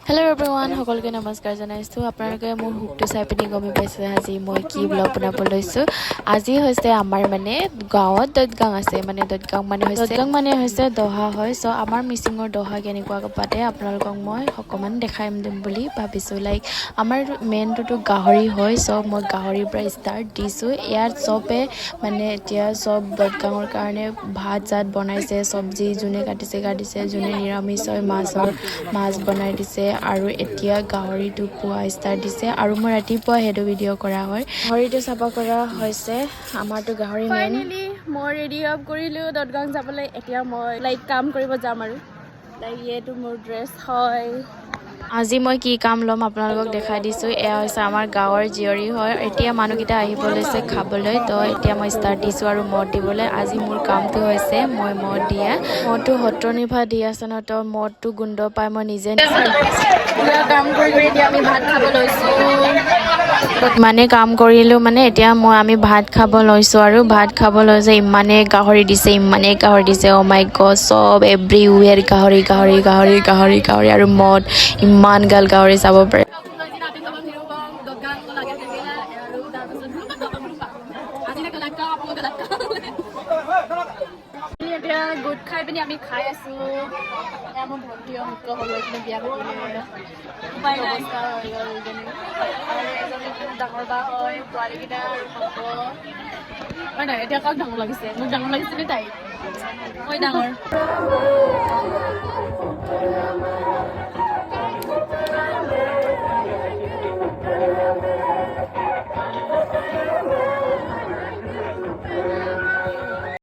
Hello' everyone, সকলোকে নমস্কাৰ জনাইছোঁ। আপোনালোকে মোৰ হুকটো চাই পিনি গমে পাইছে আজি মই কি ব্লগ বনাব লৈছোঁ। আজি হৈছে আমাৰ মানে গাঁৱত দৈতগাং আছে, মানে দৈতগাং মানে হৈছে দহা হয়। চ' আমাৰ মিচিঙৰ দহা কেনেকুৱা পাতে আপোনালোকক মই অকণমান দেখাই দিম বুলি ভাবিছোঁ। লাইক আমাৰ মেইনটোতো গাহৰি হয়। চ' মই গাহৰিৰ পৰা ষ্টাৰ্ট দিছোঁ। ইয়াত চবে মানে এতিয়া চব দৈতগাঙৰ কাৰণে ভাত চাত বনাইছে, চব্জি যোনে কাটিছে, যোনে নিৰামিষ হয় মাছ বনাই দিছে আৰু এতিয়া গাহৰিটো পোৱা ষ্টাৰ্ট দিছে আৰু মই ৰাতিপুৱা সেইটো ভিডিঅ' কৰা হয়। গাহৰিটো চাফা কৰা হৈছে, আমাৰতো গাহৰি ফাইনেলি মই ৰেডি আপ কৰিলোঁ দৈতগাং যাবলৈ। এতিয়া মই লাইক কাম কৰিব যাম আৰু লাইক এইটো মোৰ ড্ৰেছ হয়। আজি মই কি কাম ল'ম আপোনালোকক দেখাই দিছোঁ। এয়া হৈছে আমাৰ গাঁৱৰ জীয়ৰী হয়। এতিয়া মানুহকেইটা আহিব লৈছে খাবলৈ, তো এতিয়া মই ষ্টাৰ্ট দিছোঁ আৰু মদ দিবলৈ। আজি মোৰ কামটো হৈছে মই মদ দিয়া, মদটো সত্ৰনিভা দি আছে ন, তো মদটো গোন্ধ পাই মই নিজে কাম কৰি এতিয়া আমি ভাত খাব লৈছোঁ। মানে কাম কৰিলোঁ মানে এতিয়া আমি ভাত খাব লৈছোঁ আৰু ভাত খাব লৈছোঁ। ইমানেই গাহৰি দিছে অ' মাই গড, চব এভৰিৱেৰ গাহৰি আৰু মদ, ইমান গাল গাহৰি চাব পাৰে। এতিয়া গোট খাই পিনি আমি খাই আছোঁ। মোৰ ভণ্টি অংক হ'ল বিয়া পাতিলে, উপায় নাই হৈ গ'ল আৰু এজনী খুব ডাঙৰ বা হয়। পোৱালীকেইটা হয় নাই, এতিয়া কাক ডাঙৰ লাগিছে? মোক ডাঙৰ লাগিছে নে তাই? মই ডাঙৰ।